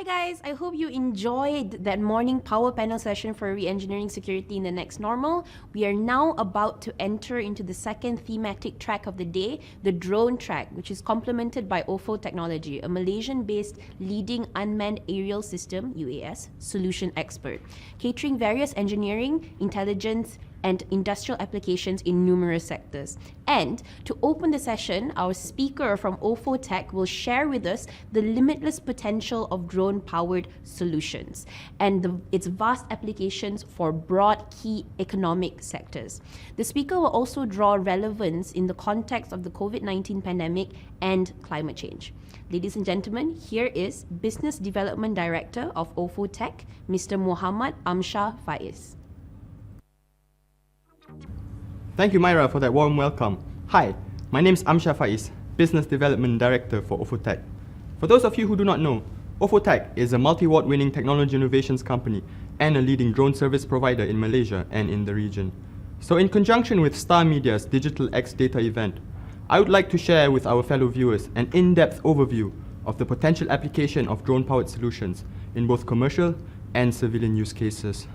Hi guys, I hope you enjoyed that morning power panel session for re-engineering security in the next normal. We are now about to enter into the second thematic track of the day, the drone track, which is complemented by OFO Technology, a Malaysian-based leading unmanned aerial system, UAS, solution expert, catering various engineering, intelligence, and industrial applications in numerous sectors. And to open the session, our speaker from OFO Tech will share with us the limitless potential of drone-powered solutions and its vast applications for broad key economic sectors. The speaker will also draw relevance in the context of the COVID-19 pandemic and climate change. Ladies and gentlemen, here is Business Development Director of OFO Tech, Mr. Muhammad Amsyar Faiz. Thank you, Myra, for that warm welcome. Hi, my name is Amsyar Faiz, Business Development Director for OFO Tech. For those of you who do not know, OFO Tech is a multi-award winning technology innovations company and a leading drone service provider in Malaysia and in the region. So in conjunction with Star Media's Digital X Data event, I would like to share with our fellow viewers an in-depth overview of the potential application of drone-powered solutions in both commercial and civilian use cases.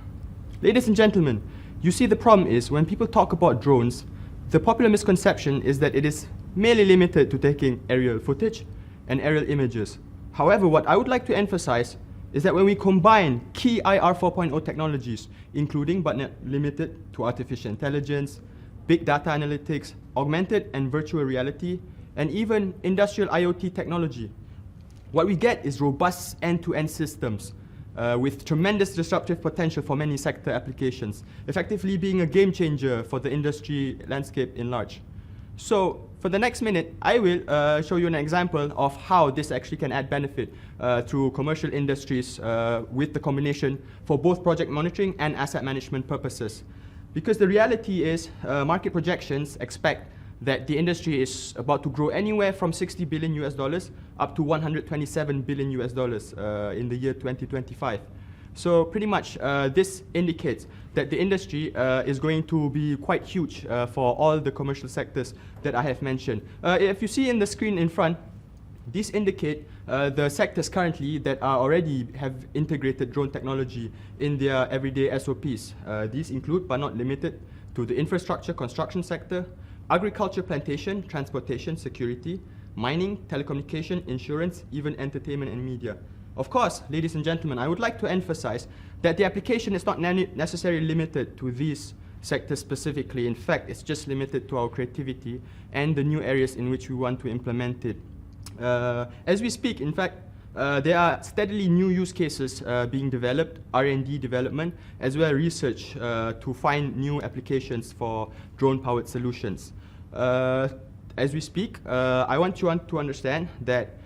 Ladies and gentlemen, you see, the problem is when people talk about drones, the popular misconception is that it is merely limited to taking aerial footage and aerial images. However, what I would like to emphasize is that when we combine key IR 4.0 technologies, including but not limited to artificial intelligence, big data analytics, augmented and virtual reality, and even industrial IoT technology, what we get is robust end-to-end systems with tremendous disruptive potential for many sector applications, effectively being a game changer for the industry landscape in large. So for the next minute, I will show you an example of how this actually can add benefit through commercial industries with the combination for both project monitoring and asset management purposes. Because the reality is market projections expect that the industry is about to grow anywhere from $60 billion up to $127 billion in the year 2025. So pretty much this indicates that the industry is going to be quite huge for all the commercial sectors that I have mentioned. If you see in the screen in front, these indicate the sectors currently that are already have integrated drone technology in their everyday SOPs. These include, but not limited to, the infrastructure construction sector, agriculture, plantation, transportation, security, mining, telecommunication, insurance, even entertainment and media. Of course, ladies and gentlemen, I would like to emphasize that the application is not necessarily limited to these sectors specifically. In fact, it's just limited to our creativity and the new areas in which we want to implement it. As we speak, in fact, there are steadily new use cases being developed, R&D development, as well as research to find new applications for drone-powered solutions. As we speak, I want you to understand that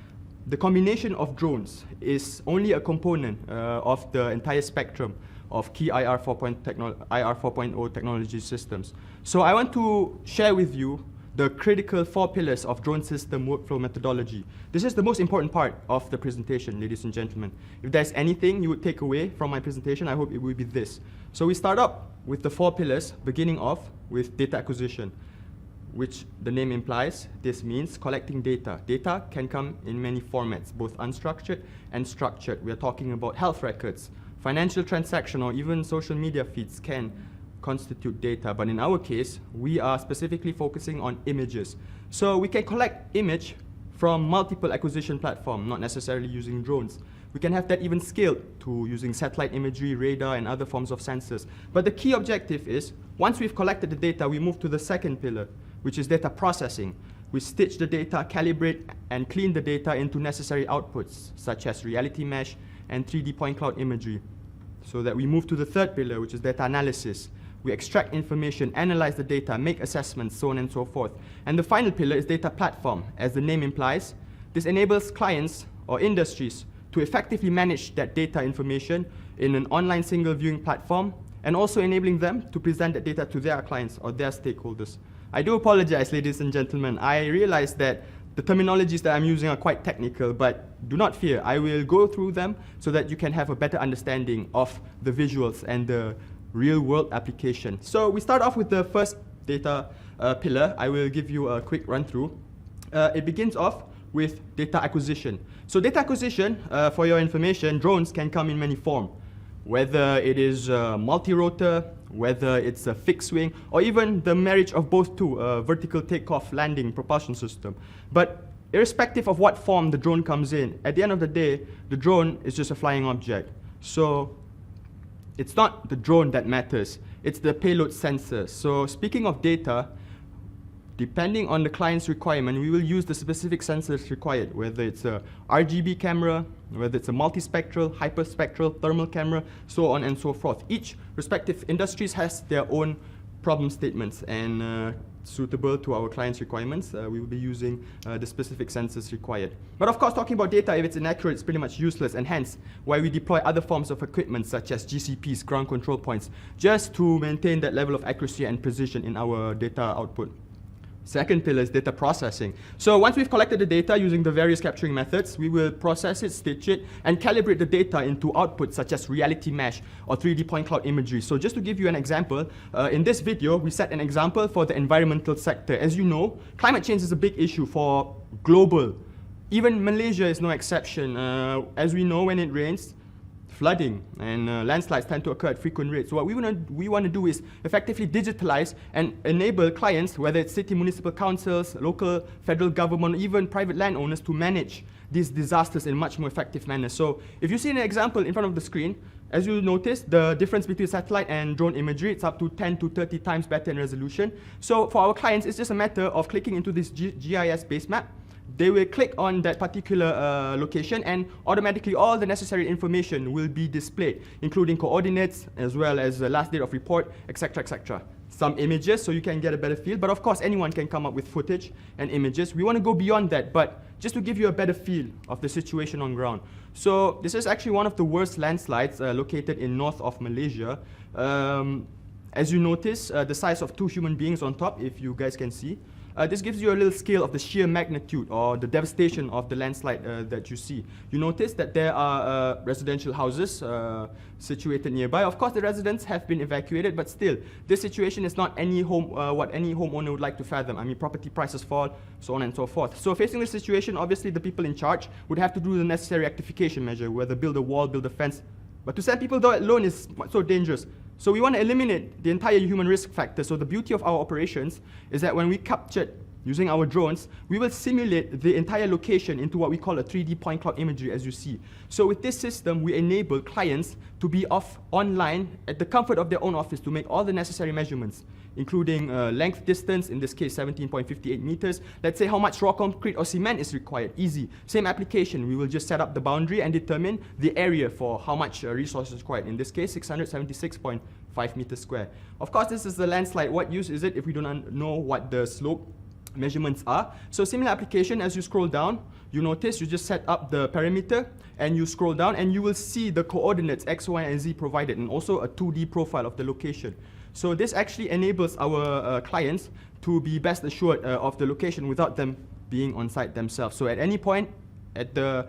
the combination of drones is only a component of the entire spectrum of key IR 4.0 technology systems. So I want to share with you the critical 4 pillars of drone system workflow methodology. This is the most important part of the presentation, ladies and gentlemen. If there's anything you would take away from my presentation, I hope it will be this. So we start up with the 4 pillars, beginning off with data acquisition, which the name implies. This means collecting data. Data can come in many formats, both unstructured and structured. We are talking about health records, financial transaction, or even social media feeds can constitute data, but in our case, we are specifically focusing on images. So we can collect image from multiple acquisition platforms, not necessarily using drones. We can have that even scaled to using satellite imagery, radar, and other forms of sensors. But the key objective is, once we've collected the data, we move to the second pillar, which is data processing. We stitch the data, calibrate, and clean the data into necessary outputs, such as reality mesh and 3D point cloud imagery. So that we move to the third pillar, which is data analysis. We extract information, analyze the data, make assessments, so on and so forth. And the final pillar is data platform. As the name implies, this enables clients or industries to effectively manage that data information in an online single viewing platform, and also enabling them to present that data to their clients or their stakeholders. I do apologize, ladies and gentlemen. I realize that the terminologies that I'm using are quite technical, but do not fear. I will go through them so that you can have a better understanding of the visuals and the real-world application. So we start off with the first data pillar. I will give you a quick run-through. It begins off with data acquisition. So data acquisition, for your information, drones can come in many forms. Whether it is multi-rotor, whether it's a fixed wing, or even the marriage of both two, vertical takeoff, landing, propulsion system. But irrespective of what form the drone comes in, at the end of the day, the drone is just a flying object. So it's not the drone that matters, it's the payload sensor. So speaking of data, depending on the client's requirement, we will use the specific sensors required, whether it's a RGB camera, whether it's a multispectral, hyperspectral, thermal camera, so on and so forth. Each respective industries has their own problem statements, and suitable to our client's requirements, we will be using the specific sensors required. But of course, talking about data, if it's inaccurate, it's pretty much useless, and hence why we deploy other forms of equipment such as GCPs, ground control points, just to maintain that level of accuracy and precision in our data output. Second pillar is data processing. So once we've collected the data using the various capturing methods, we will process it, stitch it, and calibrate the data into outputs such as reality mesh or 3D point cloud imagery. So just to give you an example, in this video, we set an example for the environmental sector. As you know, climate change is a big issue for global. Even Malaysia is no exception. As we know, when it rains, flooding and landslides tend to occur at frequent rates. So what we want to do is effectively digitalize and enable clients, whether it's city municipal councils, local, federal government, even private landowners, to manage these disasters in a much more effective manner. So if you see an example in front of the screen, as you notice, the difference between satellite and drone imagery, it's up to 10 to 30 times better in resolution. So for our clients, it's just a matter of clicking into this GIS base map. They will click on that particular location, and automatically all the necessary information will be displayed, including coordinates as well as the last date of report, etc., etc. Some images so you can get a better feel, but of course anyone can come up with footage and images. We want to go beyond that, but just to give you a better feel of the situation on ground. So this is actually one of the worst landslides located in north of Malaysia. As you notice, the size of two human beings on top, if you guys can see. This gives you a little scale of the sheer magnitude or the devastation of the landslide that you see. You notice that there are residential houses situated nearby. Of course, the residents have been evacuated, but still, this situation is not any what any homeowner would like to fathom. I mean, property prices fall, so on and so forth. So facing this situation, obviously the people in charge would have to do the necessary rectification measure, whether build a wall, build a fence. But to send people there alone is so dangerous. So we want to eliminate the entire human risk factor. So the beauty of our operations is that when we captured using our drones, we will simulate the entire location into what we call a 3D point cloud imagery, as you see. So with this system, we enable clients to be online at the comfort of their own office to make all the necessary measurements, including length, distance, in this case 17.58 meters. Let's say how much raw concrete or cement is required. Easy. Same application. We will just set up the boundary and determine the area for how much resources required. In this case, 676.5 meters square. Of course, this is the landslide. What use is it if we do not know what the slope measurements are? So similar application, as you scroll down, you notice you just set up the parameter and you scroll down and you will see the coordinates X, Y, and Z provided, and also a 2D profile of the location. So this actually enables our clients to be best assured of the location without them being on site themselves. So at any point at the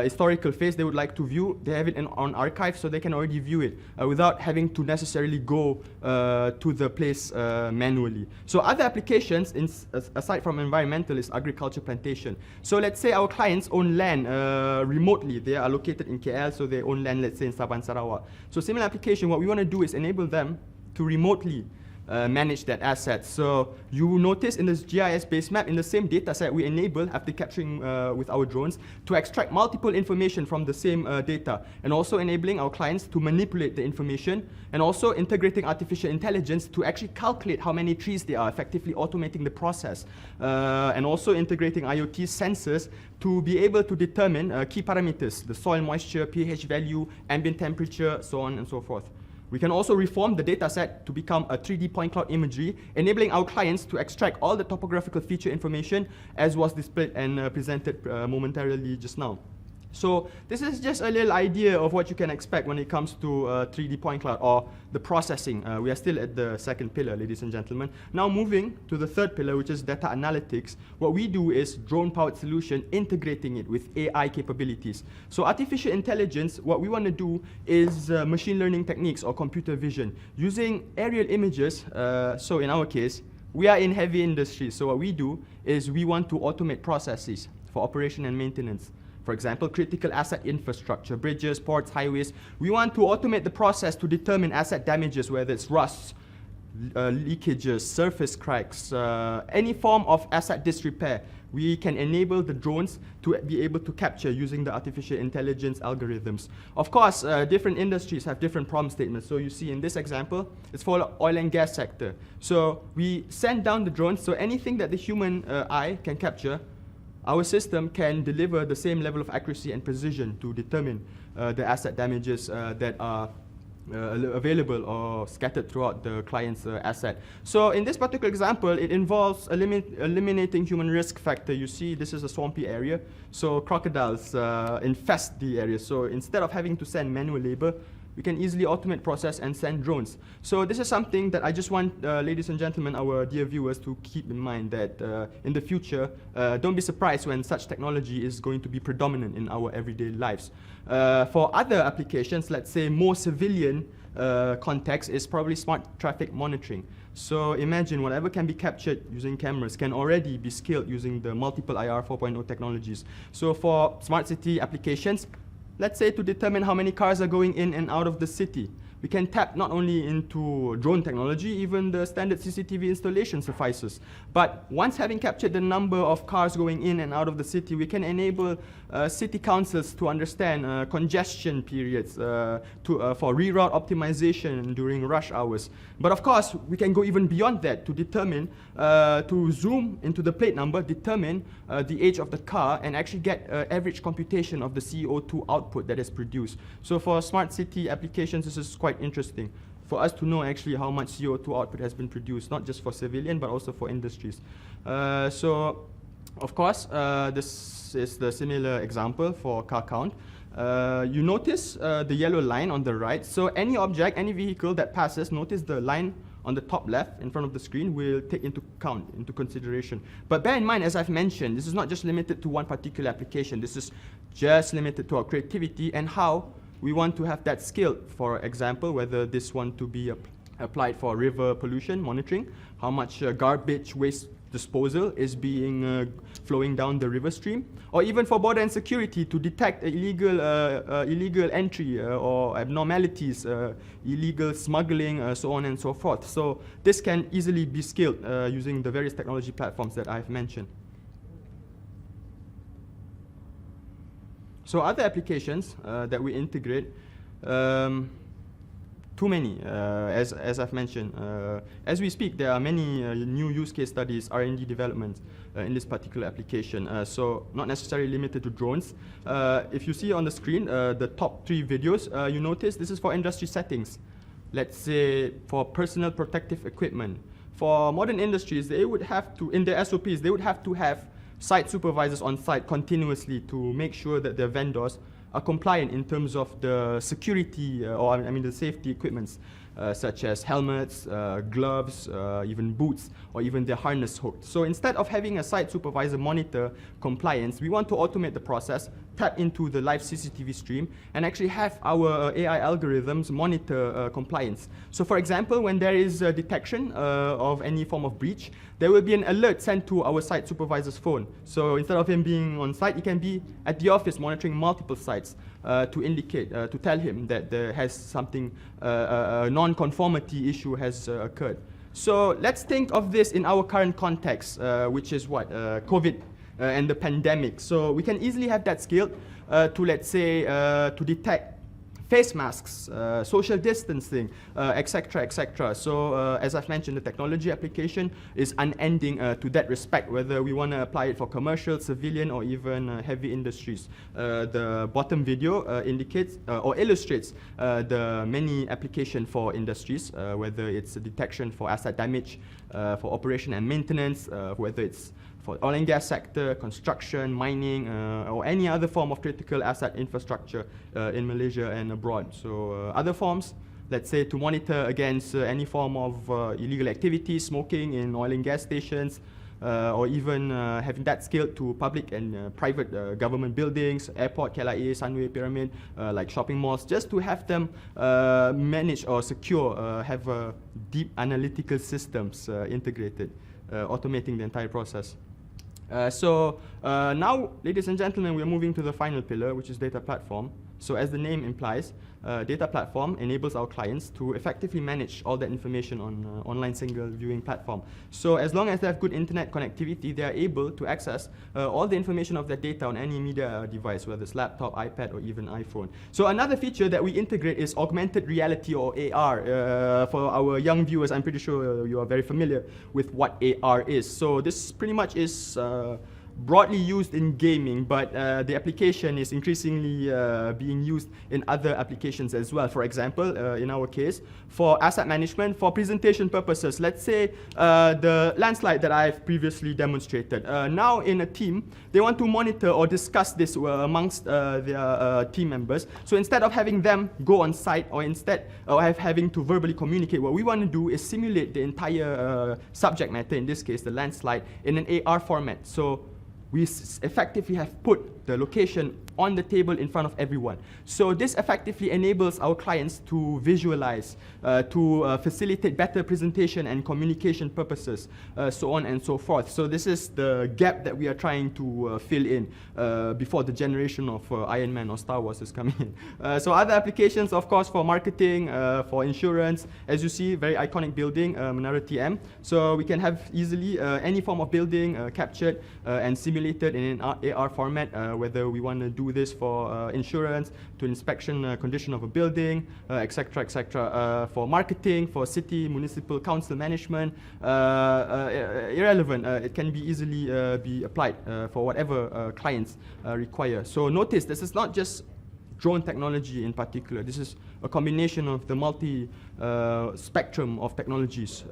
historical phase they would like to view, they have it on archive, so they can already view it without having to necessarily go to the place manually. So other applications, aside from environmental, is agriculture plantation. So let's say our clients own land remotely. They are located in KL, so they own land, let's say in Sabah, Sarawak. So similar application, what we want to do is enable them to remotely manage that asset. So you will notice in this GIS base map, in the same data set, we enable, after capturing with our drones, to extract multiple information from the same data, and also enabling our clients to manipulate the information, and also integrating artificial intelligence to actually calculate how many trees there are, effectively automating the process, and also integrating IoT sensors to be able to determine key parameters, the soil moisture, pH value, ambient temperature, so on and so forth. We can also reform the dataset to become a 3D point cloud imagery, enabling our clients to extract all the topographical feature information as was displayed and presented momentarily just now. So this is just a little idea of what you can expect when it comes to 3D point cloud, or the processing. We are still at the second pillar, ladies and gentlemen. Now moving to the third pillar, which is data analytics. What we do is drone-powered solution, integrating it with AI capabilities. So artificial intelligence, what we want to do is machine learning techniques or computer vision. Using aerial images, so in our case, we are in heavy industry. So what we do is we want to automate processes. for operation and maintenance. For example, critical asset infrastructure, bridges, ports, highways. We want to automate the process to determine asset damages, whether it's rust, leakages, surface cracks, any form of asset disrepair. We can enable the drones to be able to capture using the artificial intelligence algorithms. Of course, different industries have different problem statements. So you see in this example, it's for the oil and gas sector. So we send down the drones, so anything that the human eye can capture, our system can deliver the same level of accuracy and precision to determine the asset damages that are available or scattered throughout the client's asset. So in this particular example, it involves eliminating human risk factor. You see, this is a swampy area, so crocodiles infest the area. So instead of having to send manual labor, we can easily automate process and send drones. So this is something that I just want, ladies and gentlemen, our dear viewers, to keep in mind that in the future, don't be surprised when such technology is going to be predominant in our everyday lives. For other applications, let's say more civilian context, is probably smart traffic monitoring. So imagine whatever can be captured using cameras can already be scaled using the multiple IR 4.0 technologies. So for smart city applications, let's say to determine how many cars are going in and out of the city, we can tap not only into drone technology, even the standard CCTV installation suffices. But once having captured the number of cars going in and out of the city, we can enable city councils to understand congestion periods for reroute optimization during rush hours. But of course, we can go even beyond that to determine, to zoom into the plate number, determine the age of the car, and actually get average computation of the CO2 output that is produced. So for smart city applications, this is quite interesting for us to know actually how much CO2 output has been produced, not just for civilian, but also for industries. So, of course, this is the similar example for car count. You notice the yellow line on the right. So any object, any vehicle that passes, notice the line on the top left in front of the screen will take into consideration. But bear in mind, as I've mentioned, this is not just limited to one particular application. This is just limited to our creativity and how we want to have that scaled. For example, whether this want to be applied for river pollution monitoring, how much garbage waste disposal is being flowing down the river stream, or even for border and security to detect illegal entry or abnormalities, illegal smuggling, so on and so forth. So this can easily be scaled using the various technology platforms that I've mentioned. So other applications that we integrate, too many, as I've mentioned. As we speak, there are many new use case studies, R&D developments in this particular application. So not necessarily limited to drones. If you see on the screen, the top 3 videos, you notice this is for industry settings. Let's say for personal protective equipment. For modern industries, they would have to, in their SOPs, they would have to have site supervisors on site continuously to make sure that their vendors are compliant in terms of the security, the safety equipments, such as helmets, gloves, even boots, or even their harness hook. So instead of having a site supervisor monitor compliance, we want to automate the process, tap into the live CCTV stream, and actually have our AI algorithms monitor compliance. So for example, when there is a detection of any form of breach, there will be an alert sent to our site supervisor's phone. So instead of him being on site, he can be at the office monitoring multiple sites to indicate, to tell him that there has something, a non-conformity issue has occurred. So let's think of this in our current context, which is what? COVID and the pandemic. So we can easily have that scaled to, let's say, to detect face masks, social distancing, etc., etc. So as I've mentioned, the technology application is unending to that respect, whether we want to apply it for commercial, civilian, or even heavy industries. The bottom video indicates or illustrates the many applications for industries, whether it's a detection for asset damage, for operation and maintenance, whether it's for oil and gas sector, construction, mining, or any other form of critical asset infrastructure in Malaysia and abroad. So other forms, let's say to monitor against any form of illegal activity, smoking in oil and gas stations, or even having that scaled to public and private government buildings, airport, KLIA, Sunway, Pyramid, like shopping malls, just to have them manage or secure, have deep analytical systems integrated, automating the entire process. Now, ladies and gentlemen, we're moving to the final pillar, which is data platform. So as the name implies, data platform enables our clients to effectively manage all that information on online single viewing platform. So as long as they have good internet connectivity, they are able to access all the information of their data on any media device, whether it's laptop, iPad, or even iPhone. So another feature that we integrate is augmented reality, or AR. For our young viewers, I'm pretty sure you are very familiar with what AR is. So this pretty much is broadly used in gaming, but the application is increasingly being used in other applications as well. For example, in our case, for asset management, for presentation purposes, let's say the landslide that I've previously demonstrated. Now in a team, they want to monitor or discuss this amongst their team members. So instead of having them go on site, or instead of having to verbally communicate, what we want to do is simulate the entire subject matter, in this case the landslide, in an AR format. So we effectively have put the location on the table in front of everyone. So this effectively enables our clients to visualize, to facilitate better presentation and communication purposes, so on and so forth. So this is the gap that we are trying to fill in before the generation of Iron Man or Star Wars is coming in. So other applications, of course, for marketing, for insurance. As you see, very iconic building, Menara TM. So we can have easily any form of building captured and simulated in an AR format, whether we want to do this for insurance, to inspection condition of a building, etc., etc. For marketing, for city, municipal, council management, irrelevant. It can be easily be applied for whatever clients require. So notice, this is not just drone technology in particular. This is a combination of the multi-spectrum of technologies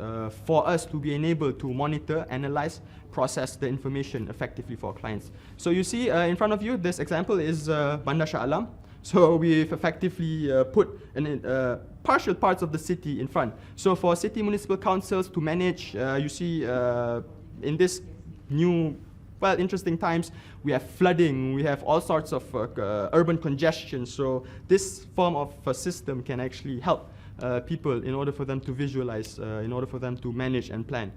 for us to be enabled to monitor, analyze, process the information effectively for our clients. So you see in front of you, this example is Bandar Shah Alam. So we've effectively put partial parts of the city in front. So for city municipal councils to manage, you see in this new, well, interesting times, we have flooding, we have all sorts of urban congestion. So this form of system can actually help people in order for them to visualize, in order for them to manage and plan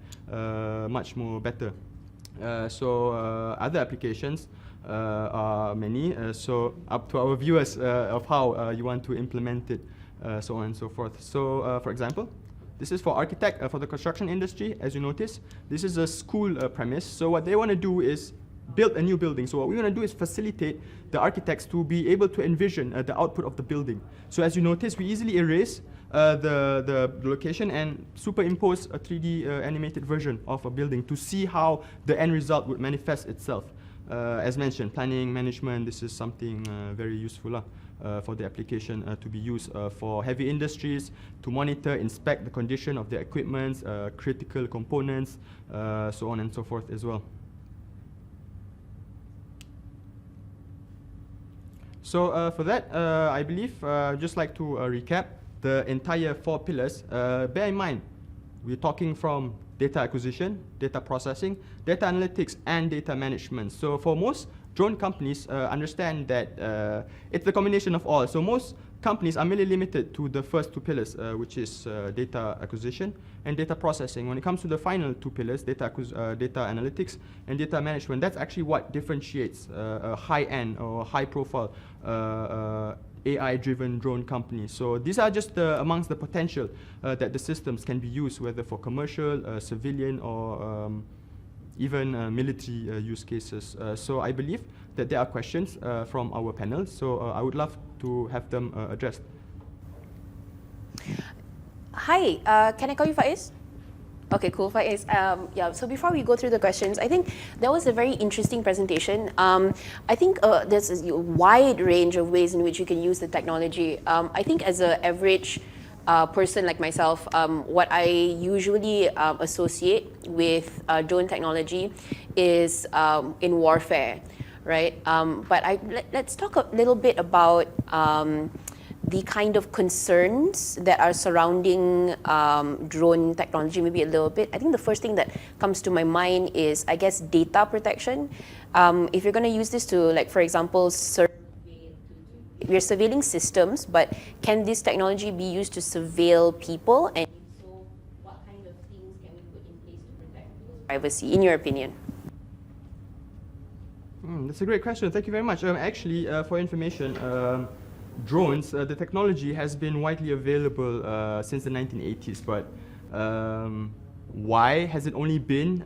much more better. Other applications are many, so up to our viewers of how you want to implement it, so on and so forth. So for example, this is for architect, for the construction industry. As you notice, this is a school premise. So what they want to do is build a new building. So what we want to do is facilitate the architects to be able to envision the output of the building. So as you notice, we easily erase the location and superimpose a 3D animated version of a building to see how the end result would manifest itself. As mentioned, planning, management, this is something very useful for the application to be used for heavy industries, to monitor, inspect the condition of their equipment, critical components, so on and so forth as well. So for that, I believe I'd just like to recap the entire 4 pillars. Bear in mind, we're talking from data acquisition, data processing, data analytics, and data management. So for most drone companies, understand that it's the combination of all. So most companies are merely limited to the first 2 pillars, which is data acquisition and data processing. When it comes to the final 2 pillars, data analytics and data management, that's actually what differentiates a high-end or high-profile AI-driven drone company. So these are just amongst the potential that the systems can be used, whether for commercial, civilian, or even military use cases. So I believe that there are questions from our panel. So I would love to have them addressed. Hi, can I call you Faiz? Okay, cool, Faiz. Yeah, so before we go through the questions, I think that was a very interesting presentation. I think there's a wide range of ways in which you can use the technology. I think as an average person like myself, what I usually associate with drone technology is in warfare, right? But let's talk a little bit about the kind of concerns that are surrounding drone technology, maybe a little bit. I think the first thing that comes to my mind is, I guess, data protection. If you're going to use this to, like, for example, we're surveilling systems, but can this technology be used to surveil people? And so what kind of things can we put in place to protect people's privacy, in your opinion? That's a great question. Thank you very much. Actually, for information, drones, the technology has been widely available since the 1980s, but why has it only been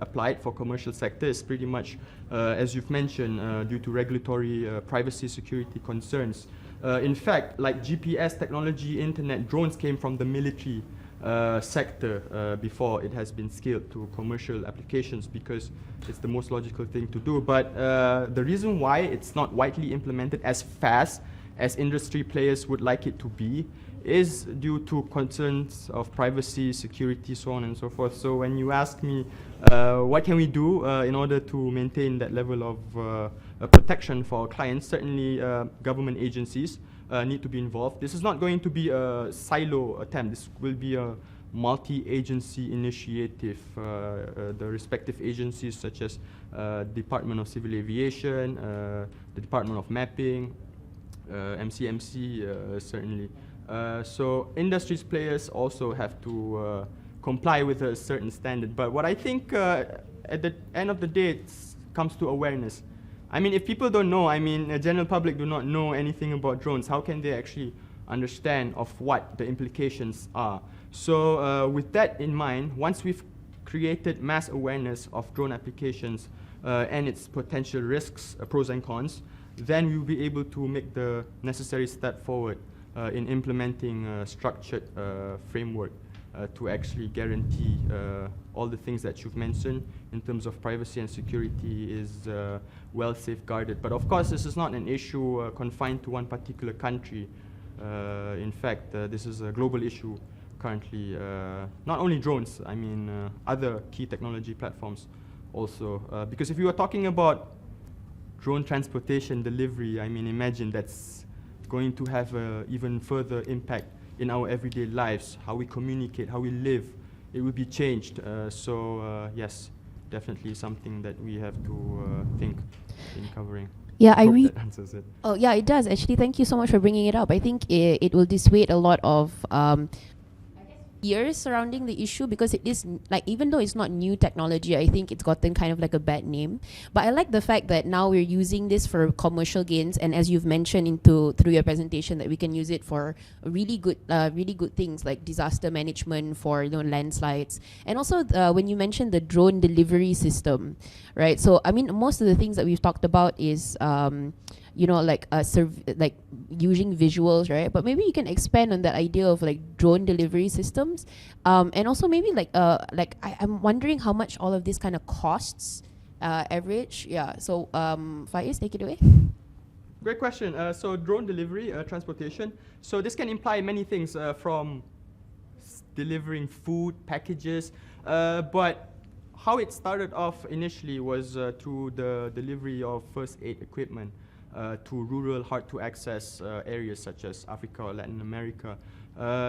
applied for commercial sector is pretty much, as you've mentioned, due to regulatory privacy security concerns. In fact, like GPS technology, internet, drones came from the military sector before it has been scaled to commercial applications because it's the most logical thing to do. But the reason why it's not widely implemented as fast as industry players would like it to be is due to concerns of privacy, security, so on and so forth. So when you ask me what can we do in order to maintain that level of protection for our clients, certainly government agencies need to be involved. This is not going to be a silo attempt. This will be a multi-agency initiative. The respective agencies such as Department of Civil Aviation, the Department of Mapping, MCMC certainly. So industries players also have to comply with a certain standard. But what I think at the end of the day it comes to awareness. I mean, if people don't know, I mean, the general public do not know anything about drones, how can they actually understand of what the implications are? So with that in mind, once we've created mass awareness of drone applications and its potential risks, pros and cons, then we'll be able to make the necessary step forward in implementing a structured framework to actually guarantee all the things that you've mentioned in terms of privacy and security is well safeguarded. But of course, this is not an issue confined to one particular country. In fact, this is a global issue currently. Not only drones, I mean other key technology platforms also. Because if you are talking about drone transportation delivery, I mean, imagine that's going to have even further impact in our everyday lives, how we communicate, how we live. It will be changed. So yes, definitely something that we have to think in covering. Yeah, I hope that answers it. Oh, yeah, it does. Actually, thank you so much for bringing it up. I think it will dissuade a lot of fears surrounding the issue, because it is like, even though it's not new technology, I think it's gotten kind of like a bad name. But I like the fact that now we're using this for commercial gains, and as you've mentioned through your presentation, that we can use it for really good things like disaster management, for landslides, and also when you mentioned the drone delivery system, right? So I mean, most of the things that we've talked about is like using visuals, right? But maybe you can expand on that idea of like drone delivery systems, and also maybe I'm wondering how much all of this kind of costs average. Yeah. So Faiz, take it away. Great question. So drone delivery, transportation. So this can imply many things from delivering food, packages, but how it started off initially was through the delivery of first aid equipment to rural, hard-to-access areas such as Africa or Latin America.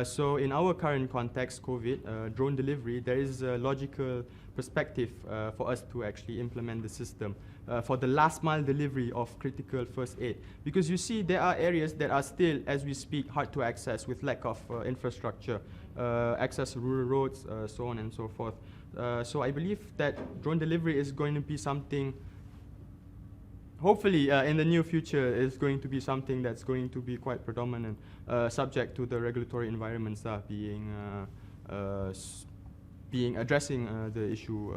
So in our current context, COVID, drone delivery, there is a logical perspective for us to actually implement the system for the last mile delivery of critical first aid. Because you see, there are areas that are still, as we speak, hard to access with lack of infrastructure, access to rural roads, so on and so forth. So I believe that drone delivery is going to be something, hopefully in the near future, is going to be something that's going to be quite predominant, subject to the regulatory environments that are addressing the issue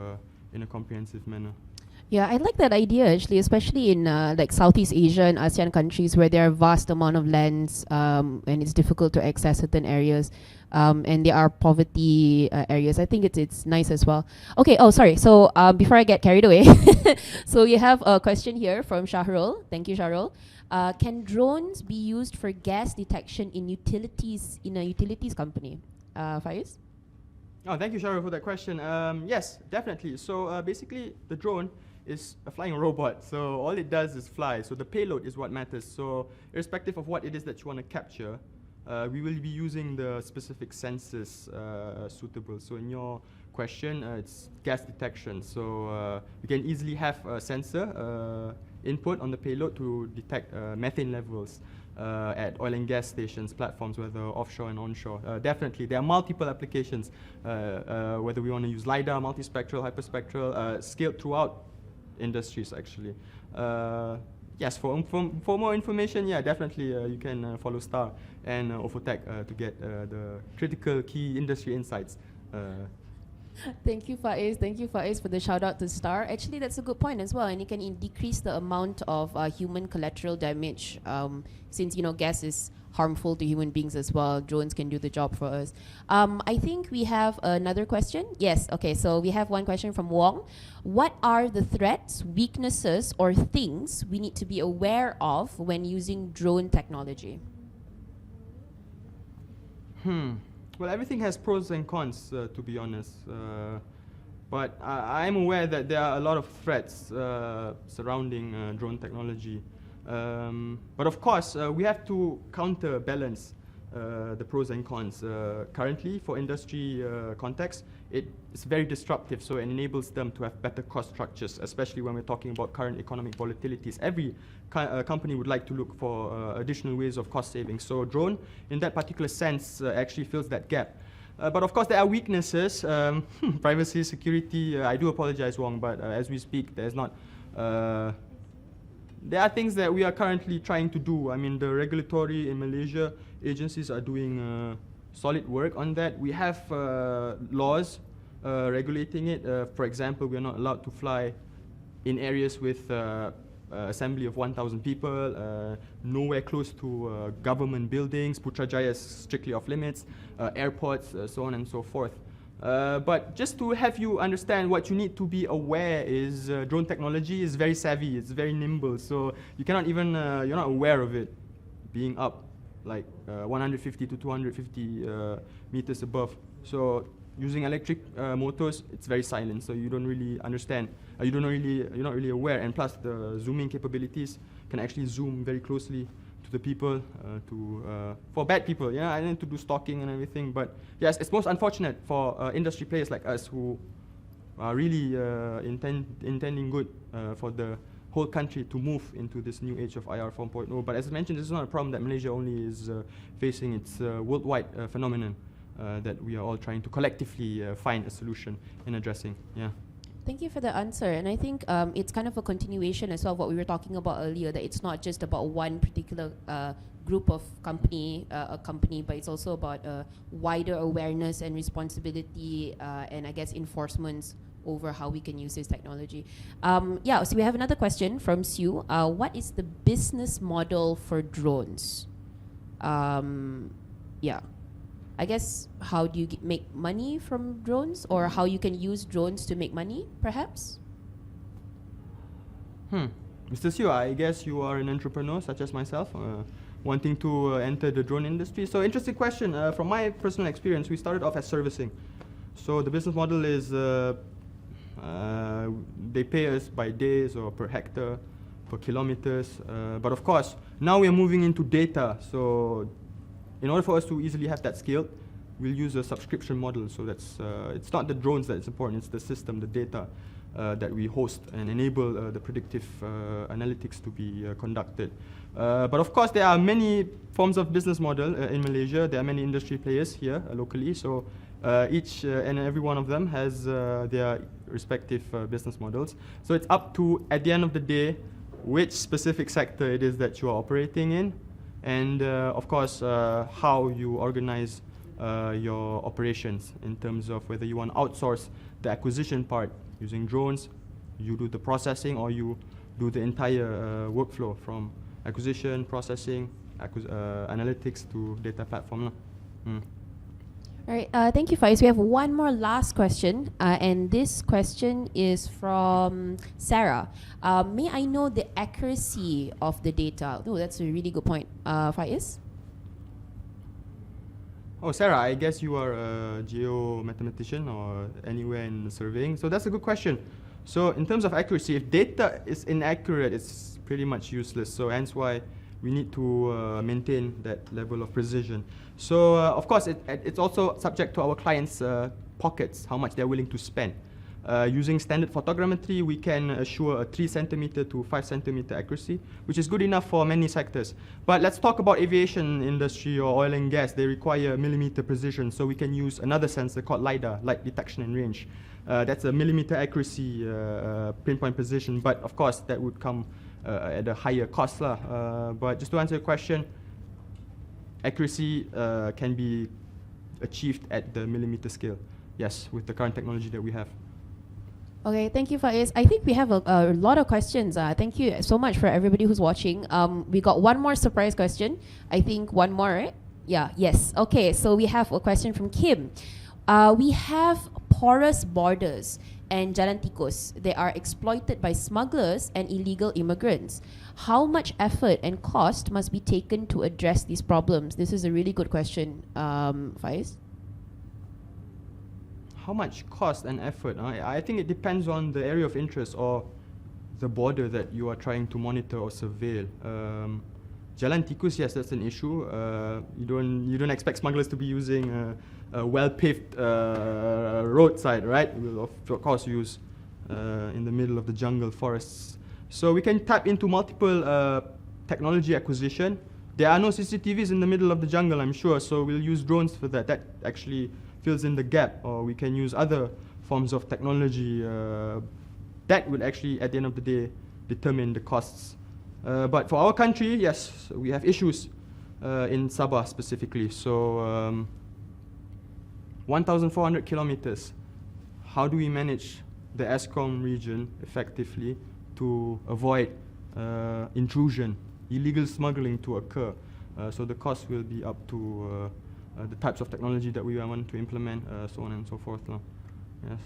in a comprehensive manner. Yeah, I like that idea actually, especially in like Southeast Asia and ASEAN countries where there are vast amount of lands and it's difficult to access certain areas, and there are poverty areas. I think it's nice as well. Okay, oh sorry. So before I get carried away, so you have a question here from Shahrul. Thank you, Shahrul. Can drones be used for gas detection in utilities, in a utilities company? Faiz? Oh, thank you, Shahrul, for that question. Yes, definitely. So basically, the drone is a flying robot. So all it does is fly. So the payload is what matters. So irrespective of what it is that you want to capture, we will be using the specific sensors suitable. So in your question, it's gas detection. So you can easily have a sensor input on the payload to detect methane levels at oil and gas stations, platforms, whether offshore and onshore. Definitely, there are multiple applications, whether we want to use LiDAR, multispectral, hyperspectral, scaled throughout industries actually. Yes, for more information, yeah, definitely you can follow Star and Ofotech to get the critical key industry insights. Thank you, Faiz. Thank you, Faiz, for the shout out to Star. Actually, that's a good point as well, and it can decrease the amount of human collateral damage. Since gas is harmful to human beings as well, drones can do the job for us. I think we have another question. Yes. Okay. So we have one question from Wong. What are the threats, weaknesses, or things we need to be aware of when using drone technology? Well, everything has pros and cons, to be honest. But I'm aware that there are a lot of threats surrounding drone technology. But of course, we have to counterbalance the pros and cons. Currently, for industry context, it's very disruptive, so it enables them to have better cost structures, especially when we're talking about current economic volatilities. Every company would like to look for additional ways of cost saving. So drone, in that particular sense, actually fills that gap. But of course, there are weaknesses. Privacy, security, I do apologize, Wong, but as we speak, there's not... there are things that we are currently trying to do. I mean, the regulatory in Malaysia agencies are doing solid work on that. We have laws regulating it. For example, we are not allowed to fly in areas with assembly of 1,000 people, nowhere close to government buildings. Putrajaya is strictly off limits, airports, so on and so forth. But just to have you understand, what you need to be aware is drone technology is very savvy, it's very nimble, so you cannot even, you're not aware of it being up like 150 to 250 meters above. So using electric motors, it's very silent, so you don't really understand, you're not really aware, and plus the zooming capabilities can actually zoom very closely to the people, for bad people, yeah, I need to do stalking and everything. But yes, it's most unfortunate for industry players like us who are really intending good for the whole country to move into this new age of IR 4.0. But as I mentioned, this is not a problem that Malaysia only is facing. It's a worldwide phenomenon that we are all trying to collectively find a solution in addressing. Yeah. Thank you for the answer. And I think it's kind of a continuation as well of what we were talking about earlier, that it's not just about one particular group of company, but it's also about wider awareness and responsibility and I guess enforcements over how we can use this technology. Yeah, so we have another question from Sue. What is the business model for drones? Yeah. I guess, how do you make money from drones, or how you can use drones to make money, perhaps? Mr. Siu, I guess you are an entrepreneur such as myself, wanting to enter the drone industry. So interesting question. From my personal experience, we started off as servicing. So the business model is they pay us by days or per hectare, per kilometers. But of course, now we are moving into data. So in order for us to easily have that scale, we'll use a subscription model. So that's it's not the drones that's important, it's the system, the data that we host and enable the predictive analytics to be conducted. But of course, there are many forms of business model in Malaysia. There are many industry players here locally. So each and every one of them has their respective business models. So it's up to, at the end of the day, which specific sector it is that you are operating in. And of course, how you organize your operations in terms of whether you want to outsource the acquisition part using drones, you do the processing, or you do the entire workflow from acquisition, processing, analytics to data platform. All right, thank you, Faiz. We have one more last question, and this question is from Sarah. May I know the accuracy of the data? Oh, that's a really good point. Faiz? Oh, Sarah, I guess you are a geomathematician or anywhere in surveying. So that's a good question. So in terms of accuracy, if data is inaccurate, it's pretty much useless. So hence why we need to maintain that level of precision. So of course, it's also subject to our clients' pockets, how much they're willing to spend. Using standard photogrammetry, we can assure a 3 centimeter to 5 centimeter accuracy, which is good enough for many sectors. But let's talk about aviation industry or oil and gas. They require millimeter precision, so we can use another sensor called LiDAR, light detection and range. That's a millimeter accuracy pinpoint precision, but of course that would come at a higher cost lah. But just to answer your question, accuracy can be achieved at the millimeter scale. Yes, with the current technology that we have. Okay, thank you, Faiz. I think we have a lot of questions. Thank you so much for everybody who's watching. We got one more surprise question. I think one more, right? Yeah, yes. Okay, so we have a question from Kim. We have porous borders and jalan tikus. They are exploited by smugglers and illegal immigrants. How much effort and cost must be taken to address these problems? This is a really good question, Faiz. How much cost and effort? I think it depends on the area of interest or the border that you are trying to monitor or surveil. Jalan tikus, yes, that's an issue. You don't expect smugglers to be using a well-paved roadside, right? We'll of course use in the middle of the jungle forests. So we can tap into multiple technology acquisition. There are no CCTVs in the middle of the jungle, I'm sure, so we'll use drones for that. That actually fills in the gap, or we can use other forms of technology that would actually, at the end of the day, determine the costs. But for our country, yes, we have issues in Sabah specifically. So 1,400 kilometers. How do we manage the ESCOM region effectively to avoid intrusion, illegal smuggling to occur? So the cost will be up to the types of technology that we want to implement, so on and so forth. Yes.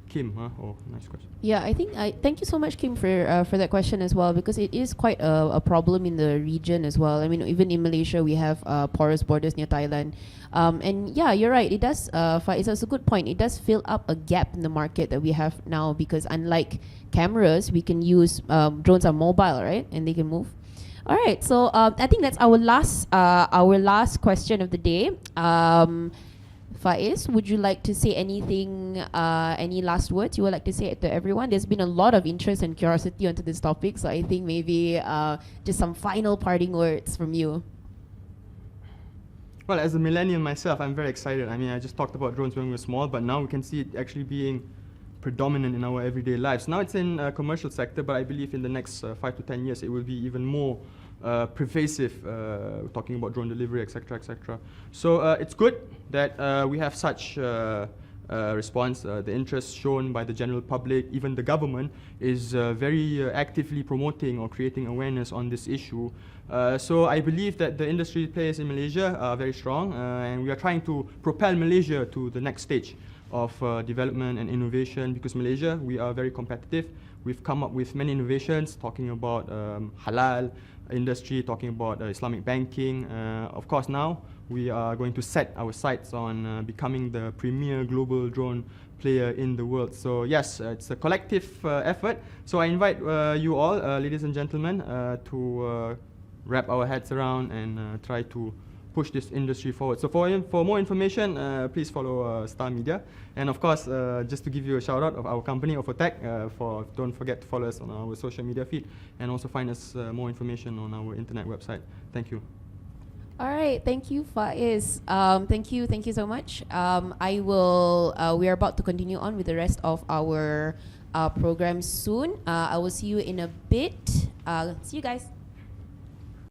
Kim, huh? Oh, nice question. Yeah, I think thank you so much, Kim, for that question as well, because it is quite a problem in the region as well. I mean, even in Malaysia, we have porous borders near Thailand, and yeah, you're right. It does. It's a good point. It does fill up a gap in the market that we have now, because unlike cameras, we can use drones are mobile, right, and they can move. All right, so I think that's our last question of the day. Faiz, would you like to say anything, any last words you would like to say to everyone? There's been a lot of interest and curiosity onto this topic, so I think maybe just some final parting words from you. Well, as a millennial myself, I'm very excited. I mean, I just talked about drones when we were small, but now we can see it actually being predominant in our everyday lives. Now it's in commercial sector, but I believe in the next 5 to 10 years it will be even more pervasive, talking about drone delivery, etc., etc. So it's good that we have such response. The interest shown by the general public, even the government, is very actively promoting or creating awareness on this issue. So I believe that the industry players in Malaysia are very strong, and we are trying to propel Malaysia to the next stage of development and innovation, because Malaysia, we are very competitive. We've come up with many innovations, talking about halal industry, talking about Islamic banking. Of course, now we are going to set our sights on becoming the premier global drone player in the world. So yes, it's a collective effort. So I invite you all, ladies and gentlemen, to wrap our heads around and try to push this industry forward. So for more information, please follow Star Media. And of course, just to give you a shout out of our company, Ofotech, don't forget to follow us on our social media feed, and also find us more information on our internet website. Thank you. All right, thank you, Faiz. Thank you so much. We are about to continue on with the rest of our program soon. I will see you in a bit. See you guys.